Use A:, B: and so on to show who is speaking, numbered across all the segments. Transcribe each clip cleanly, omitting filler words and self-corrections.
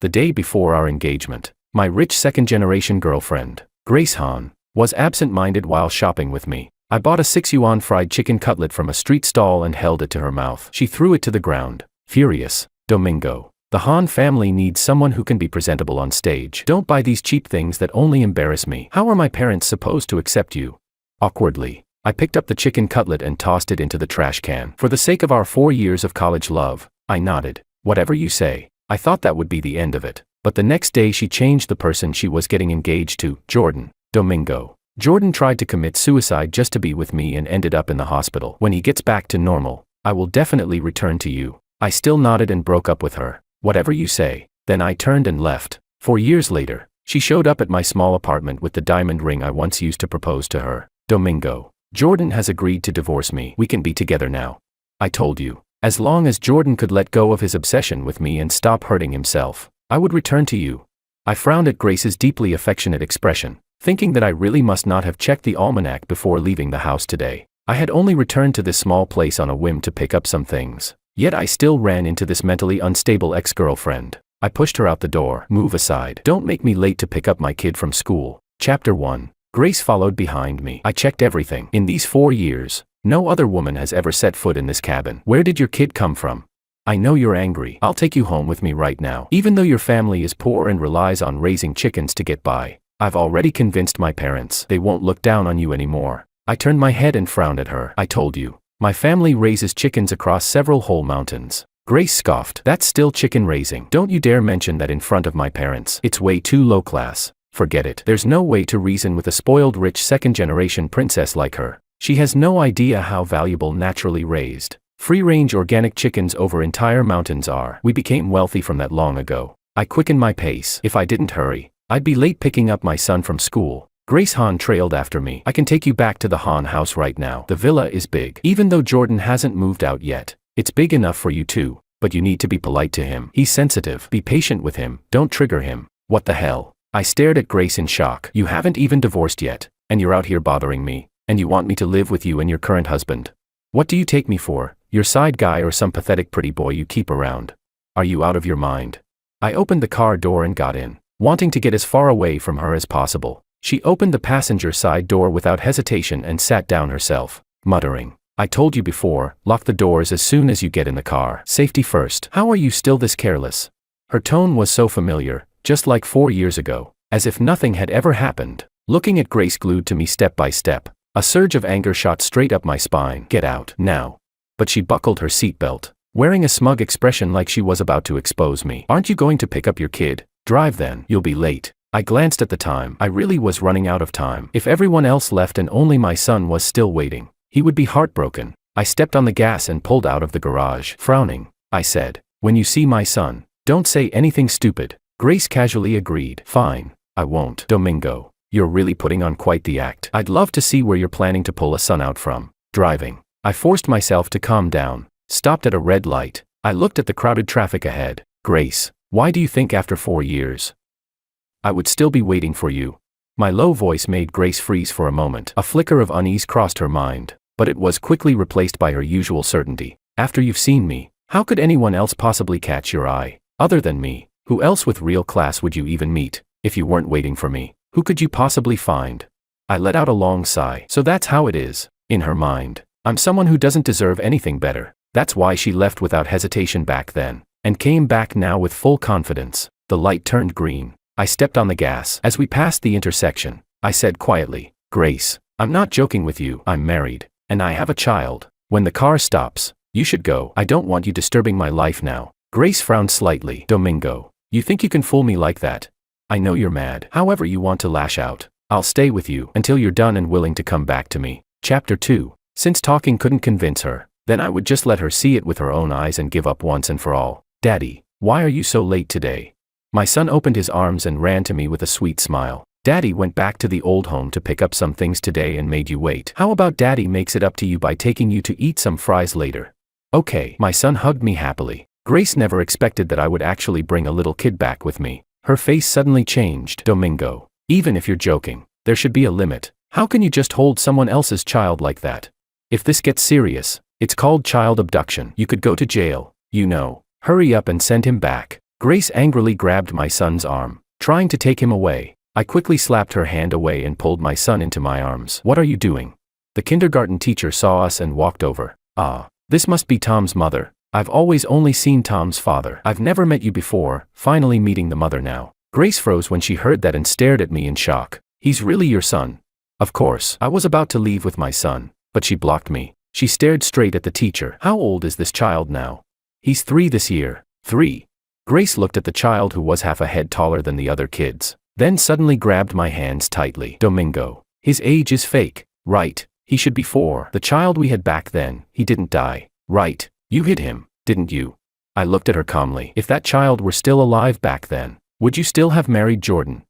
A: the day before our engagement. My rich second-generation girlfriend, Grace Han, was absent-minded while shopping with me. I bought a 6 yuan fried chicken cutlet from a street stall and held it to her mouth. She threw it to the ground. Furious. Domingo. The Han family needs someone who can be presentable on stage. Don't buy these cheap things that only embarrass me. How are my parents supposed to accept you? Awkwardly, I picked up the chicken cutlet and tossed it into the trash can. For the sake of our 4 years of college love, I nodded. Whatever you say. I thought that would be the end of it. But the next day she changed the person she was getting engaged to, Jordan. Domingo. Jordan tried to commit suicide just to be with me and ended up in the hospital. When he gets back to normal, I will definitely return to you. I still nodded and broke up with her. Whatever you say. Then I turned and left. 4 years later, she showed up at my small apartment with the diamond ring I once used to propose to her. Domingo. Jordan has agreed to divorce me. We can be together now. I told you. As long as Jordan could let go of his obsession with me and stop hurting himself, I would return to you. I frowned at Grace's deeply affectionate expression, thinking that I really must not have checked the almanac before leaving the house today. I had only returned to this small place on a whim to pick up some things. Yet I still ran into this mentally unstable ex-girlfriend. I pushed her out the door. Move aside. Don't make me late to pick up my kid from school. Chapter 1. Grace followed behind me. I checked everything. In these 4 years, no other woman has ever set foot in this cabin. Where did your kid come from? I know you're angry. I'll take you home with me right now. Even though your family is poor and relies on raising chickens to get by, I've already convinced my parents they won't look down on you anymore. I turned my head and frowned at her. I told you. My family raises chickens across several whole mountains. Grace scoffed. That's still chicken raising. Don't you dare mention that in front of my parents. It's way too low class. Forget it. There's no way to reason with a spoiled rich second-generation princess like her. She has no idea how valuable naturally raised, free-range organic chickens over entire mountains are. We became wealthy from that long ago. I quickened my pace. If I didn't hurry, I'd be late picking up my son from school. Grace Han trailed after me. I can take you back to the Han house right now. The villa is big. Even though Jordan hasn't moved out yet, it's big enough for you too. But you need to be polite to him. He's sensitive. Be patient with him. Don't trigger him. What the hell? I stared at Grace in shock. You haven't even divorced yet, and you're out here bothering me, and you want me to live with you and your current husband. What do you take me for? Your side guy or some pathetic pretty boy you keep around? Are you out of your mind? I opened the car door and got in, wanting to get as far away from her as possible. She opened the passenger side door without hesitation and sat down herself, muttering, I told you before, lock the doors as soon as you get in the car. Safety first. How are you still this careless? Her tone was so familiar, just like 4 years ago, as if nothing had ever happened. Looking at Grace glued to me step by step, a surge of anger shot straight up my spine. Get out, now. But she buckled her seatbelt, wearing a smug expression like she was about to expose me. Aren't you going to pick up your kid? Drive then, you'll be late. I glanced at the time. I really was running out of time. If everyone else left and only my son was still waiting, he would be heartbroken. I stepped on the gas and pulled out of the garage. Frowning, I said, when you see my son, don't say anything stupid. Grace casually agreed. Fine, I won't. Domingo, you're really putting on quite the act. I'd love to see where you're planning to pull a son out from. Driving. I forced myself to calm down, stopped at a red light. I looked at the crowded traffic ahead. Grace, why do you think after 4 years, I would still be waiting for you? My low voice made Grace freeze for a moment. A flicker of unease crossed her mind, but it was quickly replaced by her usual certainty. After you've seen me, how could anyone else possibly catch your eye? Other than me, who else with real class would you even meet? If you weren't waiting for me, who could you possibly find? I let out a long sigh. So that's how it is, in her mind. I'm someone who doesn't deserve anything better. That's why she left without hesitation back then, and came back now with full confidence. The light turned green. I stepped on the gas. As we passed the intersection, I said quietly, Grace, I'm not joking with you. I'm married, and I have a child. When the car stops, you should go. I don't want you disturbing my life now. Grace frowned slightly. Domingo, you think you can fool me like that? I know you're mad. However you want to lash out, I'll stay with you until you're done and willing to come back to me. Chapter 2. Since talking couldn't convince her, then I would just let her see it with her own eyes and give up once and for all. Daddy, why are you so late today? My son opened his arms and ran to me with a sweet smile. Daddy went back to the old home to pick up some things today and made you wait. How about Daddy makes it up to you by taking you to eat some fries later? Okay. My son hugged me happily. Grace never expected that I would actually bring a little kid back with me. Her face suddenly changed. Domingo, even if you're joking, there should be a limit. How can you just hold someone else's child like that? If this gets serious, it's called child abduction. You could go to jail, you know. Hurry up and send him back. Grace angrily grabbed my son's arm, trying to take him away. I quickly slapped her hand away and pulled my son into my arms. What are you doing? The kindergarten teacher saw us and walked over. Ah, this must be Tom's mother. I've always only seen Tom's father. I've never met you before, finally meeting the mother now. Grace froze when she heard that and stared at me in shock. He's really your son? Of course. I was about to leave with my son, but she blocked me. She stared straight at the teacher. How old is this child now? He's 3 this year. 3. Grace looked at the child who was half a head taller than the other kids, then suddenly grabbed my hands tightly. Domingo. His age is fake, right? He should be 4. The child we had back then, he didn't die, right? You hit him, didn't you? I looked at her calmly. If that child were still alive back then, would you still have married Jordan?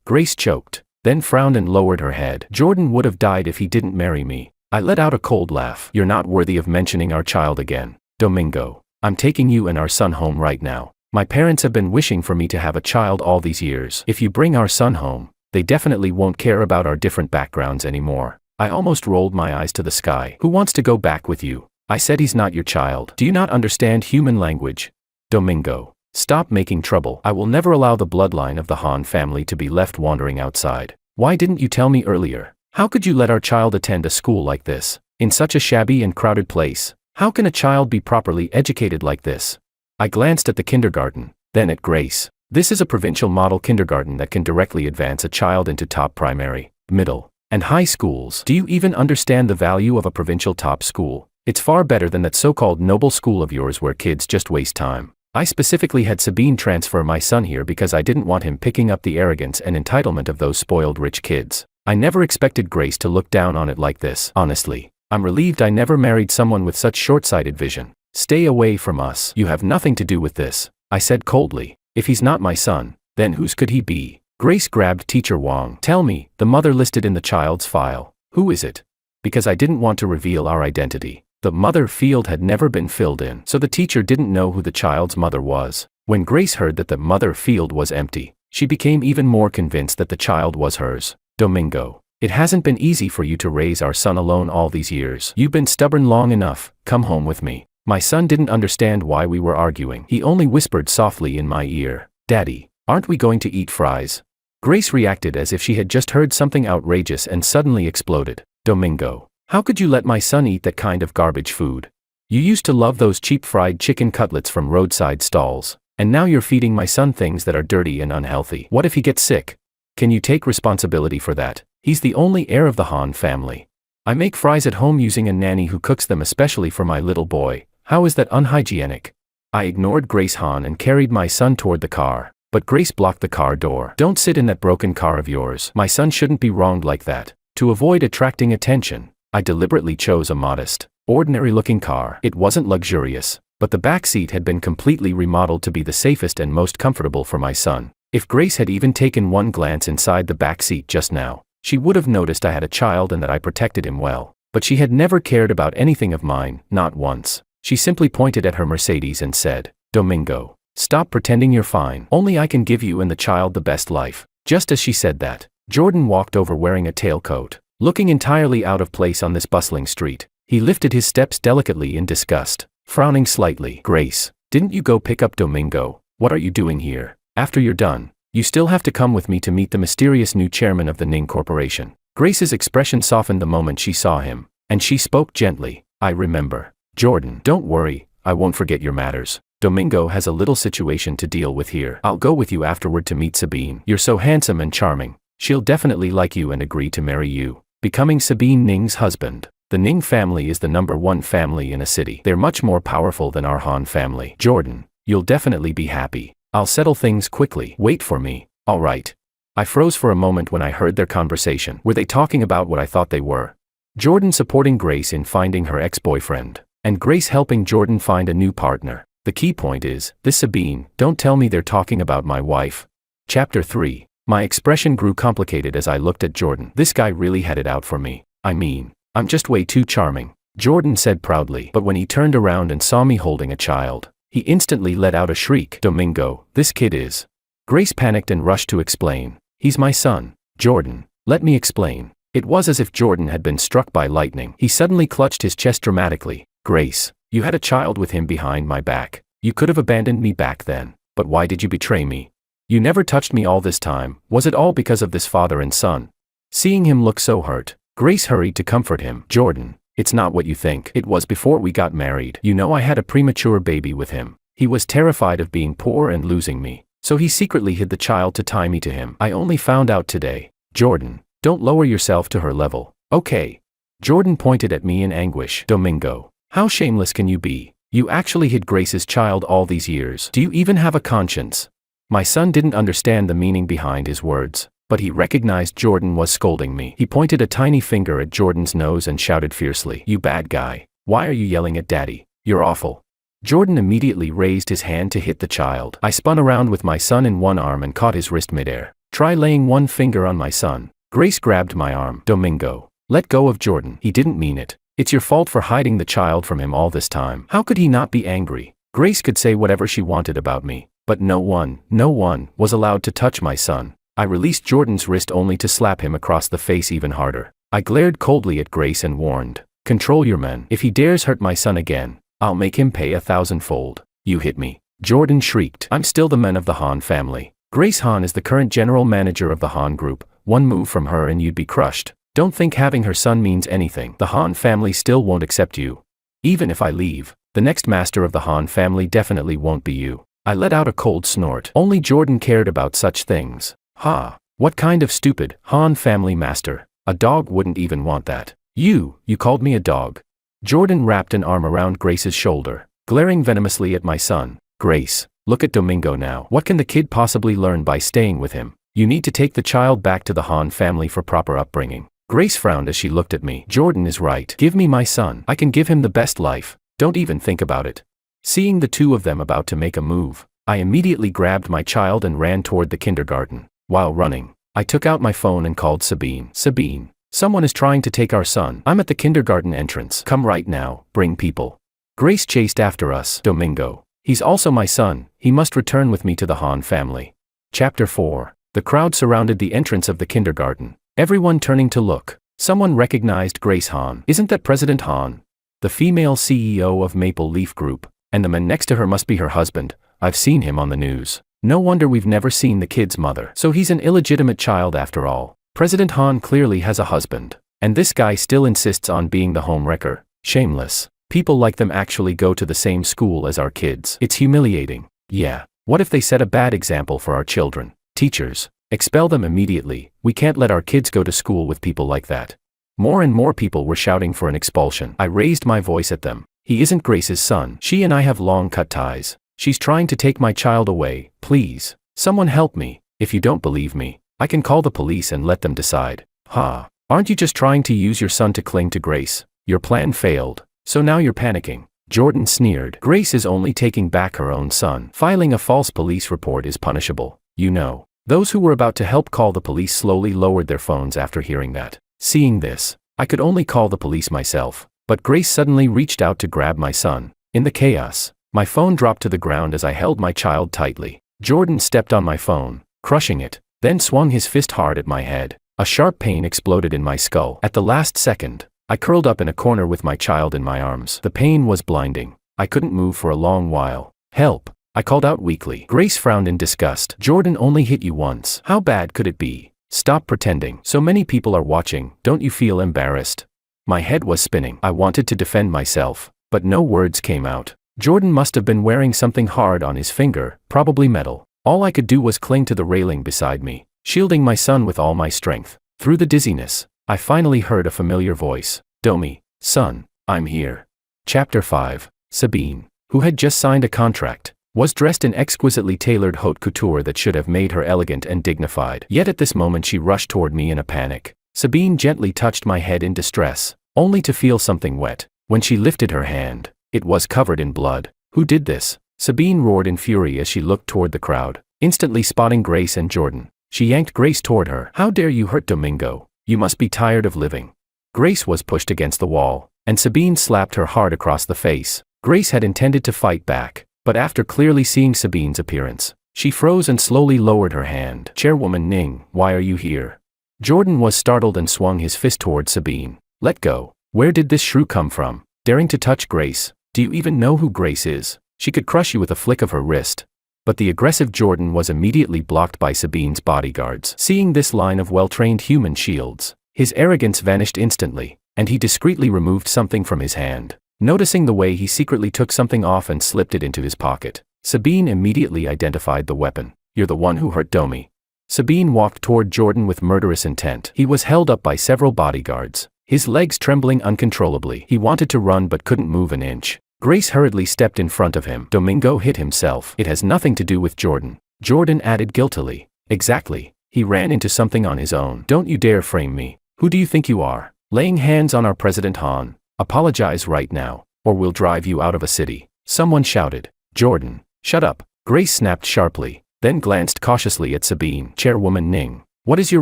A: Grace choked, then frowned and lowered her head. Jordan would have died if he didn't marry me. I let out a cold laugh. You're not worthy of mentioning our child again. Domingo, I'm taking you and our son home right now. My parents have been wishing for me to have a child all these years. If you bring our son home, they definitely won't care about our different backgrounds anymore. I almost rolled my eyes to the sky. Who wants to go back with you? I said he's not your child. Do you not understand human language? Domingo, stop making trouble. I will never allow the bloodline of the Han family to be left wandering outside. Why didn't you tell me earlier? How could you let our child attend a school like this, in such a shabby and crowded place? How can a child be properly educated like this? I glanced at the kindergarten, then at Grace. This is a provincial model kindergarten that can directly advance a child into top primary, middle, and high schools. Do you even understand the value of a provincial top school? It's far better than that so-called noble school of yours where kids just waste time. I specifically had Sabine transfer my son here because I didn't want him picking up the arrogance and entitlement of those spoiled rich kids. I never expected Grace to look down on it like this. Honestly, I'm relieved I never married someone with such short-sighted vision. Stay away from us. You have nothing to do with this, I said coldly. If he's not my son, then whose could he be? Grace grabbed Teacher Wong. Tell me, the mother listed in the child's file. Who is it? Because I didn't want to reveal our identity. The mother field had never been filled in, so the teacher didn't know who the child's mother was. When Grace heard that the mother field was empty, she became even more convinced that the child was hers. Domingo, it hasn't been easy for you to raise our son alone all these years. You've been stubborn long enough. Come home with me. My son didn't understand why we were arguing. He only whispered softly in my ear, Daddy, aren't we going to eat fries? Grace reacted as if she had just heard something outrageous and suddenly exploded. Domingo, how could you let my son eat that kind of garbage food? You used to love those cheap fried chicken cutlets from roadside stalls, and now you're feeding my son things that are dirty and unhealthy. What if he gets sick? Can you take responsibility for that? He's the only heir of the Han family. I make fries at home using a nanny who cooks them especially for my little boy. How is that unhygienic? I ignored Grace Han and carried my son toward the car, but Grace blocked the car door. Don't sit in that broken car of yours. My son shouldn't be wronged like that. To avoid attracting attention, I deliberately chose a modest, ordinary-looking car. It wasn't luxurious, but the back seat had been completely remodeled to be the safest and most comfortable for my son. If Grace had even taken one glance inside the back seat just now, she would have noticed I had a child and that I protected him well. But she had never cared about anything of mine, not once. She simply pointed at her Mercedes and said, Domingo, stop pretending you're fine. Only I can give you and the child the best life. Just as she said that, Jordan walked over wearing a tailcoat, looking entirely out of place on this bustling street. He lifted his steps delicately in disgust, frowning slightly. Grace, didn't you go pick up Domingo? What are you doing here? After you're done, you still have to come with me to meet the mysterious new chairman of the Ning Corporation. Grace's expression softened the moment she saw him, and she spoke gently. I remember. Jordan, don't worry, I won't forget your matters. Domingo has a little situation to deal with here. I'll go with you afterward to meet Sabine. You're so handsome and charming. She'll definitely like you and agree to marry you, becoming Sabine Ning's husband. The Ning family is the #1 family in a city. They're much more powerful than our Han family. Jordan, you'll definitely be happy. I'll settle things quickly. Wait for me. All right. I froze for a moment when I heard their conversation. Were they talking about what I thought they were? Jordan supporting Grace in finding her ex-boyfriend, and Grace helping Jordan find a new partner. The key point is, this Sabine, don't tell me they're talking about my wife. Chapter 3. My expression grew complicated as I looked at Jordan. This guy really had it out for me. I mean, I'm just way too charming, Jordan said proudly. But when he turned around and saw me holding a child, he instantly let out a shriek. Domingo, this kid is. Grace panicked and rushed to explain. He's my son. Jordan, let me explain. It was as if Jordan had been struck by lightning. He suddenly clutched his chest dramatically. Grace, you had a child with him behind my back. You could have abandoned me back then. But why did you betray me? You never touched me all this time. Was it all because of this father and son? Seeing him look so hurt, Grace hurried to comfort him. Jordan, it's not what you think. It was before we got married. You know I had a premature baby with him. He was terrified of being poor and losing me, so he secretly hid the child to tie me to him. I only found out today. Jordan, don't lower yourself to her level, okay? Jordan pointed at me in anguish. Domingo, how shameless can you be? You actually hid Grace's child all these years. Do you even have a conscience? My son didn't understand the meaning behind his words, but he recognized Jordan was scolding me. He pointed a tiny finger at Jordan's nose and shouted fiercely, "You bad guy. Why are you yelling at Daddy? You're awful." Jordan immediately raised his hand to hit the child. I spun around with my son in one arm and caught his wrist midair. Try laying one finger on my son. Grace grabbed my arm. Domingo, let go of Jordan. He didn't mean it. It's your fault for hiding the child from him all this time. How could he not be angry? Grace could say whatever she wanted about me, but no one was allowed to touch my son. I released Jordan's wrist only to slap him across the face even harder. I glared coldly at Grace and warned, "Control your men. If he dares hurt my son again, I'll make him pay 1,000-fold. You hit me." Jordan shrieked. "I'm still the man of the Han family. Grace Han is the current general manager of the Han group. One move from her and you'd be crushed. Don't think having her son means anything. The Han family still won't accept you. Even if I leave, the next master of the Han family definitely won't be you." I let out a cold snort. Only Jordan cared about such things. Ha! What kind of stupid Han family master? A dog wouldn't even want that. You called me a dog. Jordan wrapped an arm around Grace's shoulder, glaring venomously at my son. "Grace, look at Domingo now. What can the kid possibly learn by staying with him? You need to take the child back to the Han family for proper upbringing." Grace frowned as she looked at me. "Jordan is right. Give me my son. I can give him the best life. Don't even think about it." Seeing the two of them about to make a move, I immediately grabbed my child and ran toward the kindergarten. While running, I took out my phone and called Sabine. "Sabine, someone is trying to take our son. I'm at the kindergarten entrance. Come right now. Bring people." Grace chased after us. "Domingo, he's also my son. He must return with me to the Han family." Chapter 4. The crowd surrounded the entrance of the kindergarten, everyone turning to look. Someone recognized Grace Han. "Isn't that President Han? The female CEO of Maple Leaf Group, and the man next to her must be her husband. I've seen him on the news. No wonder we've never seen the kid's mother. So he's an illegitimate child after all. President Han clearly has a husband, and this guy still insists on being the homewrecker. Shameless. People like them actually go to the same school as our kids. It's humiliating. Yeah, what if they set a bad example for our children? Teachers, expel them immediately. We can't let our kids go to school with people like that." More and more people were shouting for an expulsion. I raised my voice at them. "He isn't Grace's son. She and I have long-cut ties. She's trying to take my child away. Please, someone help me. If you don't believe me, I can call the police and let them decide." "Ha, aren't you just trying to use your son to cling to Grace? Your plan failed, so now you're panicking." Jordan sneered. "Grace is only taking back her own son. Filing a false police report is punishable, you know." Those who were about to help call the police slowly lowered their phones after hearing that. Seeing this, I could only call the police myself, but Grace suddenly reached out to grab my son. In the chaos, my phone dropped to the ground as I held my child tightly. Jordan stepped on my phone, crushing it, then swung his fist hard at my head. A sharp pain exploded in my skull. At the last second, I curled up in a corner with my child in my arms. The pain was blinding. I couldn't move for a long while. "Help," I called out weakly. Grace frowned in disgust. "Jordan only hit you once. How bad could it be? Stop pretending. So many people are watching. Don't you feel embarrassed?" My head was spinning. I wanted to defend myself, but no words came out. Jordan must have been wearing something hard on his finger, probably metal. All I could do was cling to the railing beside me, shielding my son with all my strength. Through the dizziness, I finally heard a familiar voice. "Domi, son, I'm here." Chapter 5. Sabine, who had just signed a contract, was dressed in exquisitely tailored haute couture that should have made her elegant and dignified. Yet at this moment she rushed toward me in a panic. Sabine gently touched my head in distress, only to feel something wet. When she lifted her hand, it was covered in blood. "Who did this?" Sabine roared in fury as she looked toward the crowd, instantly spotting Grace and Jordan. She yanked Grace toward her. "How dare you hurt Domingo? You must be tired of living." Grace was pushed against the wall, and Sabine slapped her hard across the face. Grace had intended to fight back, but after clearly seeing Sabine's appearance, she froze and slowly lowered her hand. "Chairwoman Ning, why are you here?" Jordan was startled and swung his fist toward Sabine. "Let go. Where did this shrew come from? Daring to touch Grace? Do you even know who Grace is? She could crush you with a flick of her wrist." But the aggressive Jordan was immediately blocked by Sabine's bodyguards. Seeing this line of well-trained human shields, his arrogance vanished instantly, and he discreetly removed something from his hand. Noticing the way he secretly took something off and slipped it into his pocket, Sabine immediately identified the weapon. "You're the one who hurt Domi." Sabine walked toward Jordan with murderous intent. He was held up by several bodyguards, his legs trembling uncontrollably. He wanted to run but couldn't move an inch. Grace hurriedly stepped in front of him. "Domingo hit himself. It has nothing to do with Jordan." Jordan added guiltily. "Exactly. He ran into something on his own. Don't you dare frame me. Who do you think you are? Laying hands on our President Han. Apologize right now, or we'll drive you out of a city." Someone shouted. "Jordan, shut up." Grace snapped sharply, then glanced cautiously at Sabine. "Chairwoman Ning, what is your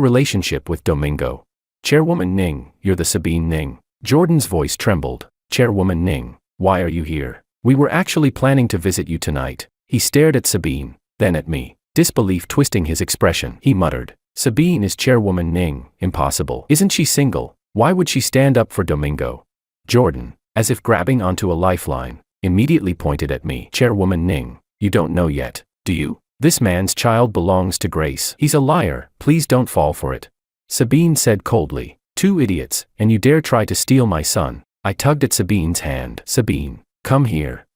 A: relationship with Domingo?" "Chairwoman Ning, you're the Sabine Ning." Jordan's voice trembled. "Chairwoman Ning, why are you here? We were actually planning to visit you tonight." He stared at Sabine, then at me, disbelief twisting his expression. He muttered, "Sabine is Chairwoman Ning. Impossible. Isn't she single? Why would she stand up for Domingo?" Jordan, as if grabbing onto a lifeline, immediately pointed at me. "Chairwoman Ning, you don't know yet, do you? This man's child belongs to Grace. He's a liar. Please don't fall for it." Sabine said coldly, "Two idiots, and you dare try to steal my son." I tugged at Sabine's hand. "Sabine, come here.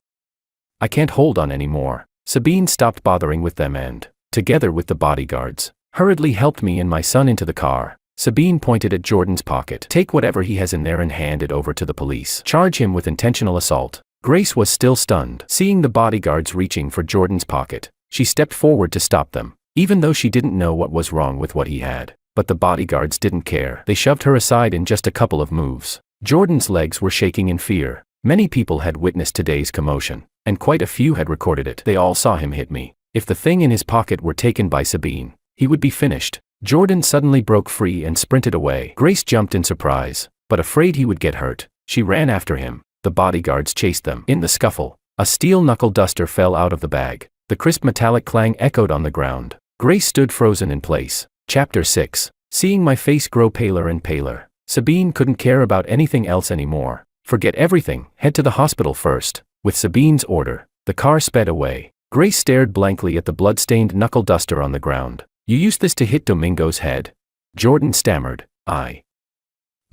A: I can't hold on anymore." Sabine stopped bothering with them and, together with the bodyguards, hurriedly helped me and my son into the car. Sabine pointed at Jordan's pocket. "Take whatever he has in there and hand it over to the police. Charge him with intentional assault." Grace was still stunned. Seeing the bodyguards reaching for Jordan's pocket, she stepped forward to stop them, even though she didn't know what was wrong with what he had. But the bodyguards didn't care. They shoved her aside in just a couple of moves. Jordan's legs were shaking in fear. Many people had witnessed today's commotion, and quite a few had recorded it. They all saw him hit me. If the thing in his pocket were taken by Sabine, he would be finished. Jordan suddenly broke free and sprinted away. Grace jumped in surprise, but afraid he would get hurt, she ran after him. The bodyguards chased them. In the scuffle, a steel knuckle duster fell out of the bag. The crisp metallic clang echoed on the ground. Grace stood frozen in place. Chapter 6. Seeing my face grow paler and paler, Sabine couldn't care about anything else anymore. "Forget everything, head to the hospital first." With Sabine's order, the car sped away. Grace stared blankly at the blood-stained knuckle duster on the ground. "You used this to hit Domingo's head?" Jordan stammered. I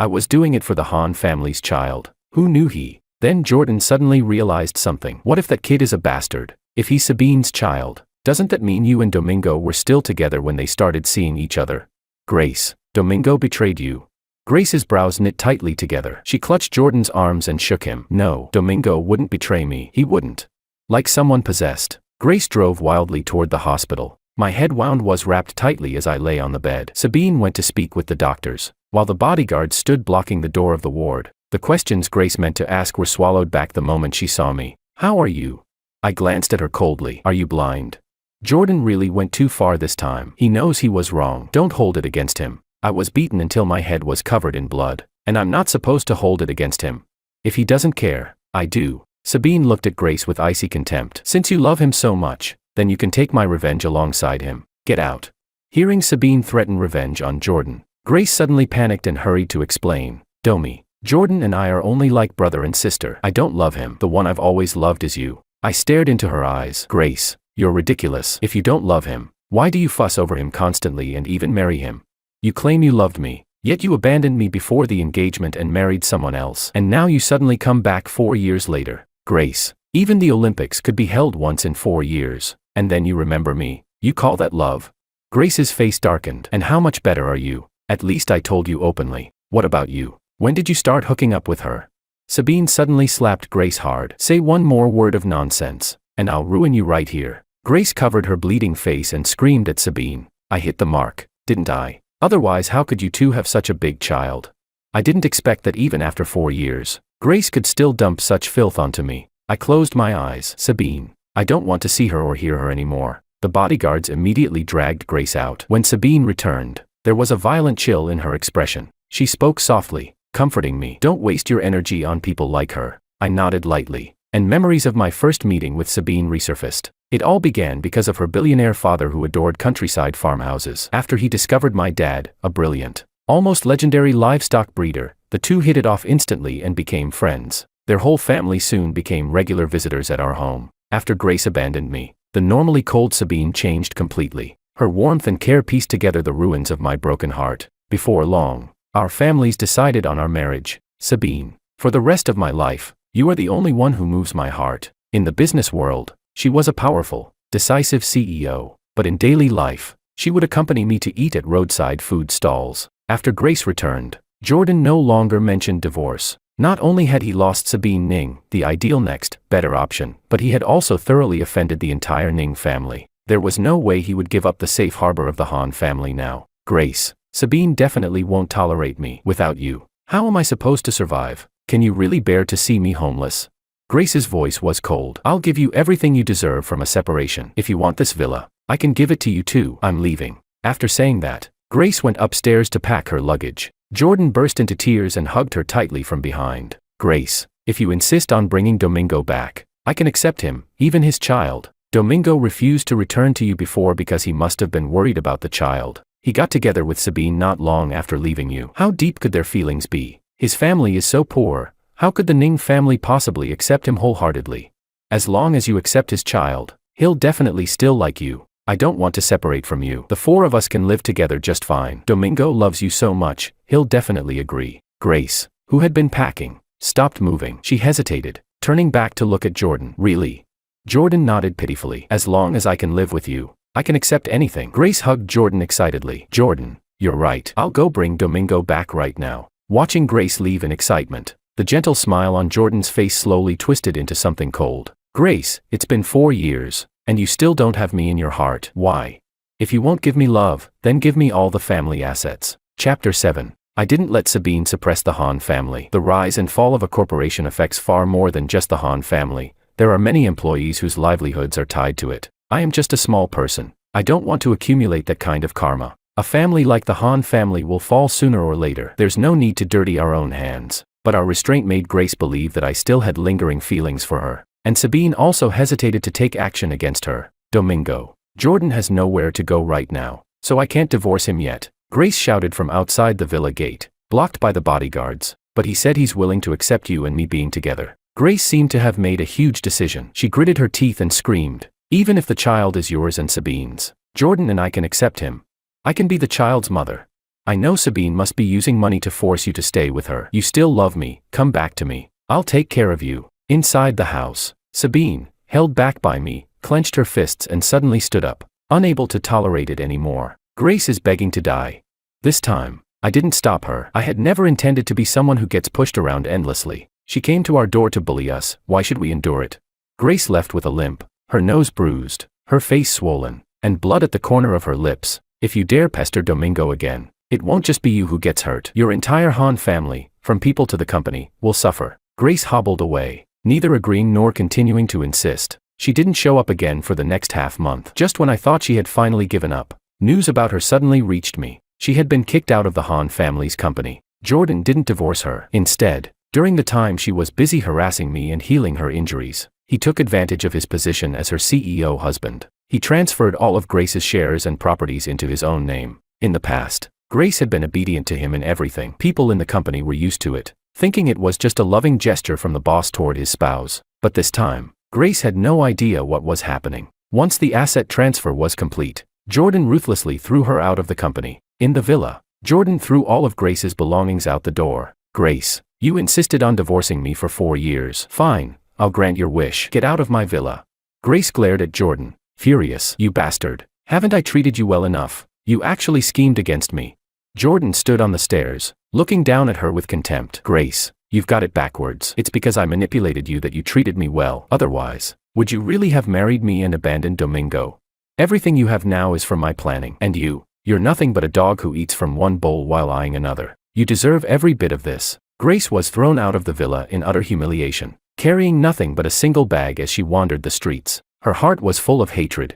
A: was doing it for the Han family's child. Who knew he? Then Jordan suddenly realized something. What if that kid is a bastard? If he's Sabine's child, doesn't that mean you and Domingo were still together when they started seeing each other? Grace, Domingo betrayed you. Grace's brows knit tightly together. She clutched Jordan's arms and shook him. "No, Domingo wouldn't betray me. He wouldn't." Like someone possessed, Grace drove wildly toward the hospital. My head was wrapped tightly as I lay on the bed. Sabine went to speak with the doctors, while the bodyguards stood blocking the door of the ward. The questions Grace meant to ask were swallowed back the moment she saw me. "How are you?" I glanced at her coldly. "Are you blind?" Jordan really went too far this time. He knows he was wrong. Don't hold it against him. I was beaten until my head was covered in blood, and I'm not supposed to hold it against him. If he doesn't care, I do. Sabine looked at Grace with icy contempt. "Since you love him so much, then you can take my revenge alongside him. Get out." Hearing Sabine threaten revenge on Jordan, Grace suddenly panicked and hurried to explain. "Domi, Jordan and I are only like brother and sister. I don't love him. The one I've always loved is you." I stared into her eyes. "Grace, you're ridiculous. If you don't love him, why do you fuss over him constantly and even marry him? You claim you loved me, yet you abandoned me before the engagement and married someone else. And now you suddenly come back 4 years later. Grace, even the Olympics could be held once in 4 years, and then you remember me. You call that love?" Grace's face darkened. "And how much better are you? At least I told you openly. What about you? When did you start hooking up with her?" Sabine suddenly slapped Grace hard. "Say one more word of nonsense, and I'll ruin you right here." Grace covered her bleeding face and screamed at Sabine. "I hit the mark, didn't I? Otherwise how could you two have such a big child?" I didn't expect that even after 4 years, Grace could still dump such filth onto me. I closed my eyes. "Sabine, I don't want to see her or hear her anymore." The bodyguards immediately dragged Grace out. When Sabine returned, there was a violent chill in her expression. She spoke softly, comforting me. "Don't waste your energy on people like her." I nodded lightly, and memories of my first meeting with Sabine resurfaced. It all began because of her billionaire father who adored countryside farmhouses. After he discovered my dad, a brilliant, almost legendary livestock breeder, the two hit it off instantly and became friends. Their whole family soon became regular visitors at our home. After Grace abandoned me, The normally cold Sabine changed completely. Her warmth and care pieced together the ruins of my broken heart. Before long, our families decided on our marriage. Sabine, for the rest of my life, you are the only one who moves my heart. In the business world, she was a powerful, decisive CEO, but in daily life, she would accompany me to eat at roadside food stalls. After Grace returned, Jordan no longer mentioned divorce. Not only had he lost Sabine Ning, the ideal next, better option, but he had also thoroughly offended the entire Ning family. There was no way he would give up the safe harbor of the Han family now. Grace, Sabine definitely won't tolerate me without you. How am I supposed to survive? Can you really bear to see me homeless? Grace's voice was cold. I'll give you everything you deserve from a separation. If you want this villa, I can give it to you too. I'm leaving. After saying that, Grace went upstairs to pack her luggage. Jordan burst into tears and hugged her tightly from behind. Grace, if you insist on bringing Domingo back, I can accept him, even his child. Domingo refused to return to you before because he must have been worried about the child. He got together with Sabine not long after leaving you. How deep could their feelings be? His family is so poor. How could the Ning family possibly accept him wholeheartedly? As long as you accept his child, he'll definitely still like you. I don't want to separate from you. The four of us can live together just fine. Domingo loves you so much, he'll definitely agree. Grace, who had been packing, stopped moving. She hesitated, turning back to look at Jordan. Really? Jordan nodded pitifully. As long as I can live with you, I can accept anything. Grace hugged Jordan excitedly. Jordan, you're right. I'll go bring Domingo back right now. Watching Grace leave in excitement, the gentle smile on Jordan's face slowly twisted into something cold. Grace, it's been 4 years. And you still don't have me in your heart. Why? If you won't give me love, then give me all the family assets. Chapter 7. I didn't let Sabine suppress the Han family. The rise and fall of a corporation affects far more than just the Han family. There are many employees whose livelihoods are tied to it. I am just a small person. I don't want to accumulate that kind of karma. A family like the Han family will fall sooner or later. There's no need to dirty our own hands. But our restraint made Grace believe that I still had lingering feelings for her. And Sabine also hesitated to take action against her. Domingo, Jordan has nowhere to go right now, so I can't divorce him yet. Grace shouted from outside the villa gate, blocked by the bodyguards. But he said he's willing to accept you and me being together. Grace seemed to have made a huge decision. She gritted her teeth and screamed, even if the child is yours and Sabine's, Jordan and I can accept him. I can be the child's mother. I know Sabine must be using money to force you to stay with her. You still love me, come back to me. I'll take care of you. Inside the house, Sabine, held back by me, clenched her fists and suddenly stood up, unable to tolerate it anymore. Grace is begging to die. This time, I didn't stop her. I had never intended to be someone who gets pushed around endlessly. She came to our door to bully us. Why should we endure it? Grace left with a limp, her nose bruised, her face swollen, and blood at the corner of her lips. If you dare pester Domingo again, it won't just be you who gets hurt. Your entire Han family, from people to the company, will suffer. Grace hobbled away, neither agreeing nor continuing to insist. She didn't show up again for the next half-month. Just when I thought she had finally given up, news about her suddenly reached me. She had been kicked out of the Han family's company. Jordan didn't divorce her. Instead, during the time she was busy harassing me and healing her injuries, he took advantage of his position as her CEO husband. He transferred all of Grace's shares and properties into his own name. In the past, Grace had been obedient to him in everything. People in the company were used to it, thinking it was just a loving gesture from the boss toward his spouse. But this time, Grace had no idea what was happening. Once the asset transfer was complete, Jordan ruthlessly threw her out of the company. In the villa, Jordan threw all of Grace's belongings out the door. Grace, you insisted on divorcing me for 4 years. Fine, I'll grant your wish. Get out of my villa. Grace glared at Jordan, furious. You bastard. Haven't I treated you well enough? You actually schemed against me. Jordan stood on the stairs, looking down at her with contempt. Grace, you've got it backwards. It's because I manipulated you that you treated me well. Otherwise, would you really have married me and abandoned Domingo? Everything you have now is from my planning. And you're nothing but a dog who eats from one bowl while eyeing another. You deserve every bit of this. Grace was thrown out of the villa in utter humiliation, carrying nothing but a single bag as she wandered the streets. Her heart was full of hatred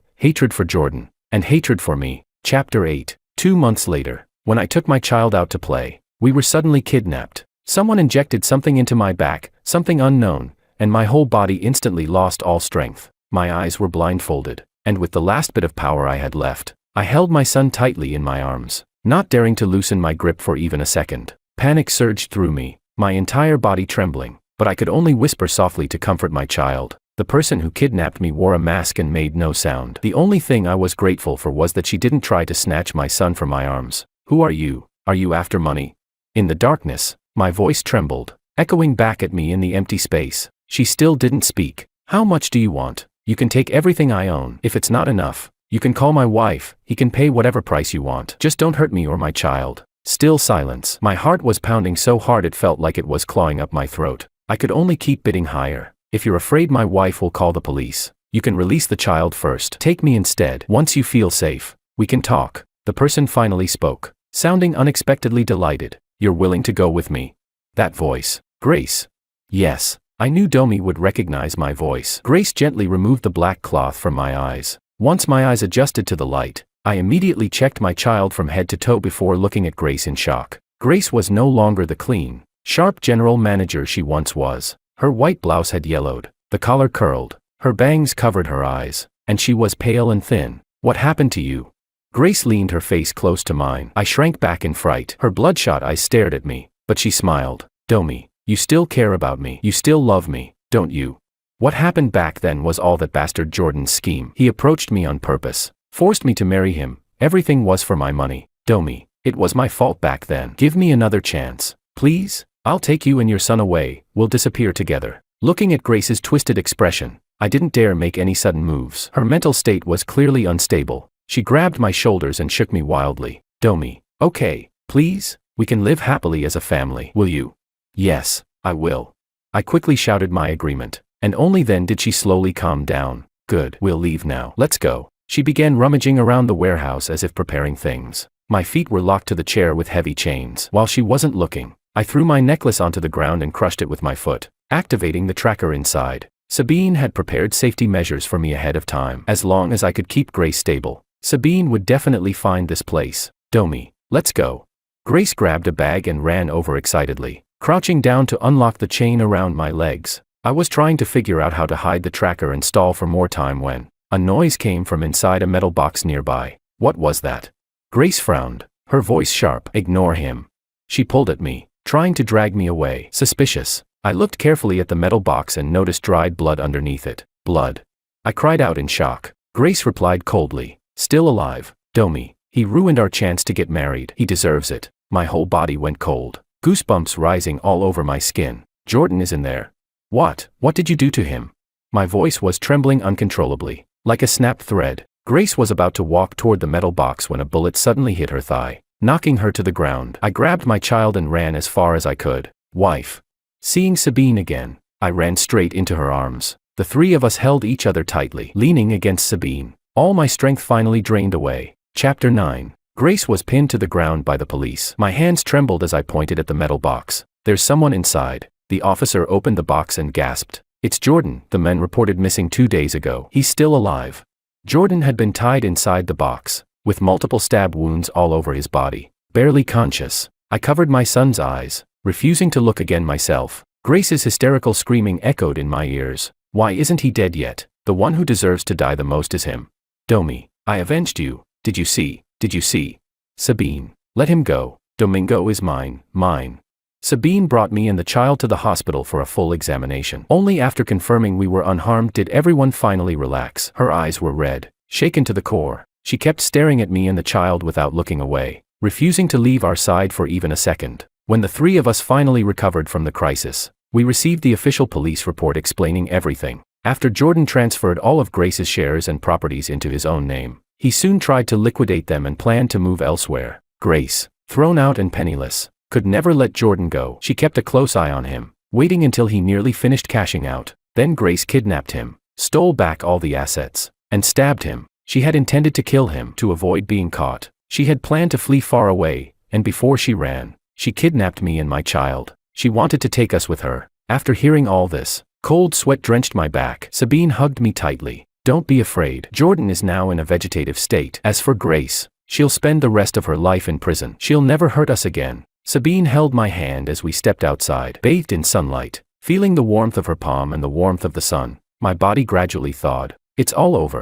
A: for Jordan, and hatred for me. Chapter 8. 2 months later, when I took my child out to play, we were suddenly kidnapped. Someone injected something into my back, something unknown, and my whole body instantly lost all strength. My eyes were blindfolded, and with the last bit of power I had left, I held my son tightly in my arms, not daring to loosen my grip for even a second. Panic surged through me, my entire body trembling, but I could only whisper softly to comfort my child. The person who kidnapped me wore a mask and made no sound. The only thing I was grateful for was that she didn't try to snatch my son from my arms. Who are you? Are you after money? In the darkness, my voice trembled, echoing back at me in the empty space. She still didn't speak. How much do you want? You can take everything I own. If it's not enough, you can call my wife. He can pay whatever price you want. Just don't hurt me or my child. Still silence. My heart was pounding so hard it felt like it was clawing up my throat. I could only keep bidding higher. If you're afraid my wife will call the police, you can release the child first. Take me instead. Once you feel safe, we can talk. The person finally spoke, sounding unexpectedly delighted. You're willing to go with me? That voice. Grace. Yes. I knew Domi would recognize my voice. Grace gently removed the black cloth from my eyes. Once my eyes adjusted to the light, I immediately checked my child from head to toe before looking at Grace in shock. Grace was no longer the clean, sharp general manager she once was. Her white blouse had yellowed, the collar curled, her bangs covered her eyes, and she was pale and thin. What happened to you? Grace leaned her face close to mine. I shrank back in fright. Her bloodshot eyes stared at me, but she smiled. Domi, you still care about me. You still love me, don't you? What happened back then was all that bastard Jordan's scheme. He approached me on purpose, forced me to marry him. Everything was for my money. Domi, it was my fault back then. Give me another chance, please? I'll take you and your son away. We'll disappear together. Looking at Grace's twisted expression, I didn't dare make any sudden moves. Her mental state was clearly unstable. She grabbed my shoulders and shook me wildly. Domi, okay, please, we can live happily as a family. Will you? Yes, I will. I quickly shouted my agreement, and only then did she slowly calm down. Good, we'll leave now. Let's go. She began rummaging around the warehouse as if preparing things. My feet were locked to the chair with heavy chains. While she wasn't looking, I threw my necklace onto the ground and crushed it with my foot, activating the tracker inside. Sabine had prepared safety measures for me ahead of time. As long as I could keep Grace stable, Sabine would definitely find this place. Domi, let's go. Grace grabbed a bag and ran over excitedly, crouching down to unlock the chain around my legs. I was trying to figure out how to hide the tracker and stall for more time when a noise came from inside a metal box nearby. What was that? Grace frowned, her voice sharp. Ignore him. She pulled at me, trying to drag me away. Suspicious. I looked carefully at the metal box and noticed dried blood underneath it. Blood. I cried out in shock. Grace replied coldly. Still alive. Domi, he ruined our chance to get married. He deserves it. My whole body went cold, goosebumps rising all over my skin. Jordan is in there. What did you do to him? My voice was trembling uncontrollably, like a snapped thread. Grace was about to walk toward the metal box when a bullet suddenly hit her thigh, knocking her to the ground. I grabbed my child and ran as far as I could. Wife. Seeing Sabine again, I ran straight into her arms. The three of us held each other tightly, leaning against Sabine. All my strength finally drained away. Chapter 9. Grace was pinned to the ground by the police. My hands trembled as I pointed at the metal box. There's someone inside. The officer opened the box and gasped. It's Jordan, the men reported missing 2 days ago. He's still alive. Jordan had been tied inside the box, with multiple stab wounds all over his body, barely conscious. I covered my son's eyes, refusing to look again myself. Grace's hysterical screaming echoed in my ears. Why isn't he dead yet? The one who deserves to die the most is him. Domi, I avenged you. Did you see? Did you see? Sabine, let him go. Domingo is mine, mine. Sabine brought me and the child to the hospital for a full examination. Only after confirming we were unharmed did everyone finally relax. Her eyes were red, shaken to the core. She kept staring at me and the child without looking away, refusing to leave our side for even a second. When the three of us finally recovered from the crisis, we received the official police report explaining everything. After Jordan transferred all of Grace's shares and properties into his own name, he soon tried to liquidate them and planned to move elsewhere. Grace, thrown out and penniless, could never let Jordan go. She kept a close eye on him, waiting until he nearly finished cashing out. Then Grace kidnapped him, stole back all the assets, and stabbed him. She had intended to kill him to avoid being caught. She had planned to flee far away, and before she ran, she kidnapped me and my child. She wanted to take us with her. After hearing all this, cold sweat drenched my back. Sabine hugged me tightly. Don't be afraid. Jordan is now in a vegetative state. As for Grace, she'll spend the rest of her life in prison. She'll never hurt us again. Sabine held my hand as we stepped outside. Bathed in sunlight, feeling the warmth of her palm and the warmth of the sun, my body gradually thawed. It's all over.